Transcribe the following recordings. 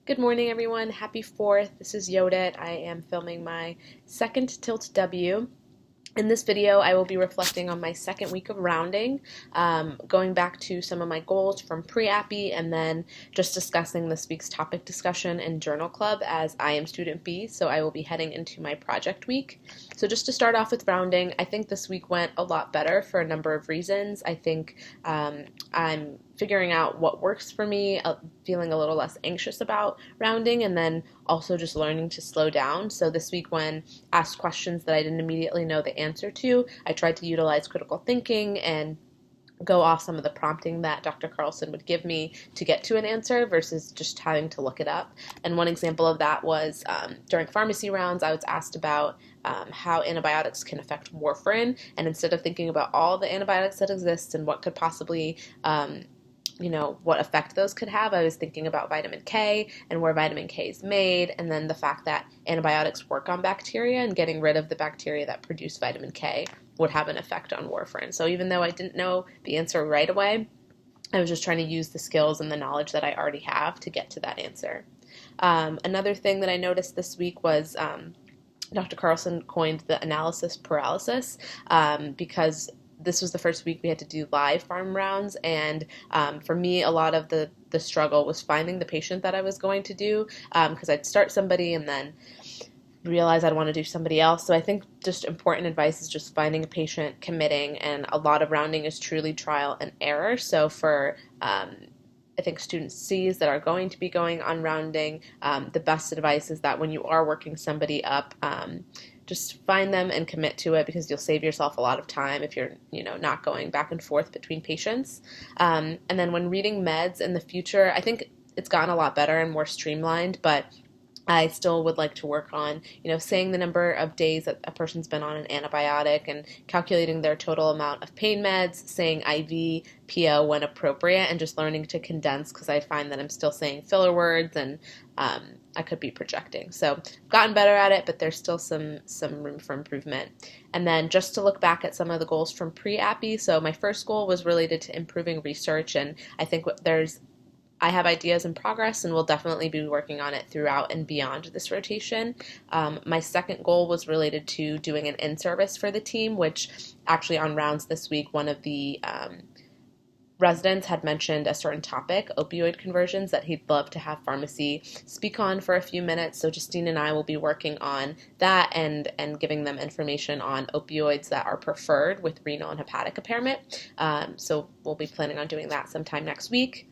Good morning, everyone. Happy 4th. This is Yodet. I am filming my second Tiltw. In this video, I will be reflecting on my second week of rounding, going back to some of my goals from pre-appy, and then just discussing this week's topic discussion and journal club as I am student B, so I will be heading into my project week. So just to start off with rounding, I think this week went a lot better for a number of reasons. I think I'm figuring out what works for me, feeling a little less anxious about rounding, and then also just learning to slow down. So this week when asked questions that I didn't immediately know the answer to, I tried to utilize critical thinking and go off some of the prompting that Dr. Carlson would give me to get to an answer versus just having to look it up. And one example of that was during pharmacy rounds, I was asked about how antibiotics can affect warfarin, and instead of thinking about all the antibiotics that exist and what could possibly what effect those could have, I was thinking about vitamin K and where vitamin K is made, and then the fact that antibiotics work on bacteria, and getting rid of the bacteria that produce vitamin K would have an effect on warfarin. So even though I didn't know the answer right away, I was just trying to use the skills and the knowledge that I already have to get to that answer. Another thing that I noticed this week was Dr. Carlson coined the analysis paralysis because this was the first week we had to do live farm rounds, and for me, a lot of the struggle was finding the patient that I was going to do, because I'd start somebody and then realize I'd want to do somebody else. So I think just important advice is just finding a patient, committing, and a lot of rounding is truly trial and error. So for I think student Cs that are going to be going on rounding, the best advice is that when you are working somebody up, just find them and commit to it, because you'll save yourself a lot of time if you're, not going back and forth between patients. And then when reading meds in the future, I think it's gotten a lot better and more streamlined, but I still would like to work on, saying the number of days that a person's been on an antibiotic and calculating their total amount of pain meds, saying IV, PO when appropriate, and just learning to condense, because I find that I'm still saying filler words and I could be projecting. So I've gotten better at it, but there's still some room for improvement. And then just to look back at some of the goals from pre-appy, so my first goal was related to improving research, and I think I have ideas in progress and will definitely be working on it throughout and beyond this rotation. My second goal was related to doing an in-service for the team, which actually on rounds this week, one of the residents had mentioned a certain topic, opioid conversions, that he'd love to have pharmacy speak on for a few minutes. So Justine and I will be working on that and giving them information on opioids that are preferred with renal and hepatic impairment. So we'll be planning on doing that sometime next week.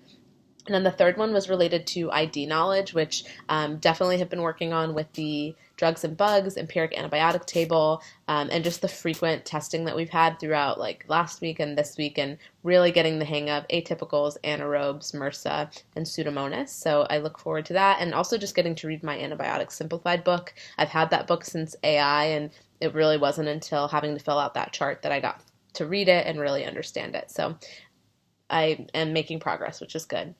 And then the third one was related to ID knowledge, which definitely have been working on with the drugs and bugs, empiric antibiotic table, and just the frequent testing that we've had throughout like last week and this week, and really getting the hang of atypicals, anaerobes, MRSA, and Pseudomonas. So I look forward to that, and also just getting to read my antibiotic simplified book. I've had that book since AI, and it really wasn't until having to fill out that chart that I got to read it and really understand it. So I am making progress, which is good.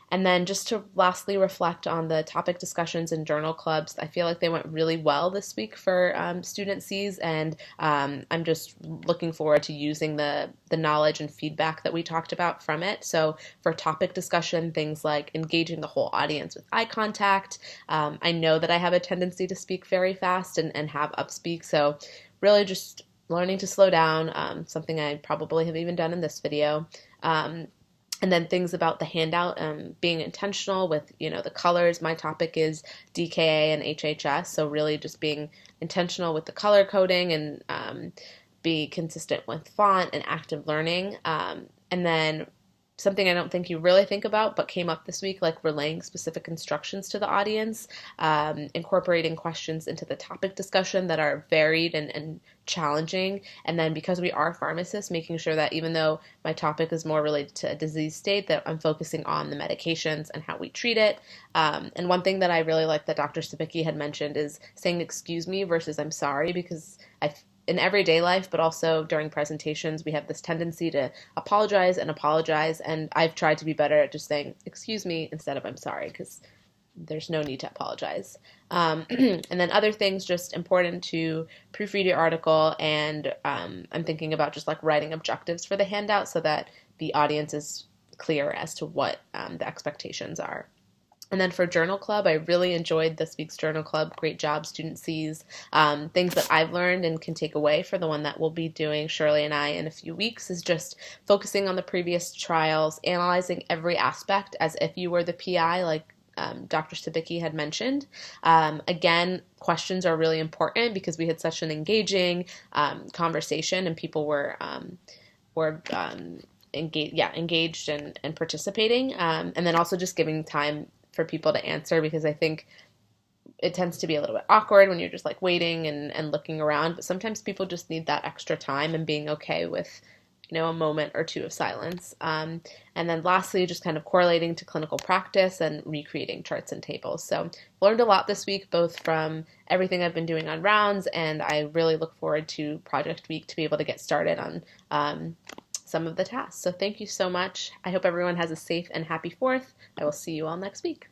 And then just to lastly reflect on the topic discussions and journal clubs, I feel like they went really well this week for student Cs, and I'm just looking forward to using the knowledge and feedback that we talked about from it. So for topic discussion, things like engaging the whole audience with eye contact. I know that I have a tendency to speak very fast and have upspeak, so really just learning to slow down, something I probably have even done in this video. And then things about the handout, being intentional with, the colors. My topic is DKA and HHS, so really just being intentional with the color coding and be consistent with font and active learning. And then something I don't think you really think about but came up this week, like relaying specific instructions to the audience, incorporating questions into the topic discussion that are varied and challenging. And then because we are pharmacists, making sure that even though my topic is more related to a disease state, that I'm focusing on the medications and how we treat it. And one thing that I really like that Dr. Sabicki had mentioned is saying excuse me versus I'm sorry, because in everyday life, but also during presentations, we have this tendency to apologize, and I've tried to be better at just saying, excuse me, instead of I'm sorry, because there's no need to apologize. And then other things, just important to proofread your article, and I'm thinking about just like writing objectives for the handout so that the audience is clear as to what the expectations are. And then for Journal Club, I really enjoyed this week's Journal Club. Great job, Student C's. Things that I've learned and can take away for the one that we'll be doing, Shirley and I, in a few weeks is just focusing on the previous trials, analyzing every aspect as if you were the PI, like Dr. Sabicki had mentioned. Again, questions are really important because we had such an engaging conversation and people were engaged and participating. And then also just giving time for people to answer, because I think it tends to be a little bit awkward when you're just like waiting and looking around, but sometimes people just need that extra time and being okay with, a moment or two of silence. And then lastly, just kind of correlating to clinical practice and recreating charts and tables. So learned a lot this week, both from everything I've been doing on rounds, and I really look forward to project week to be able to get started on some of the tasks. So thank you so much. I hope everyone has a safe and happy 4th. I will see you all next week.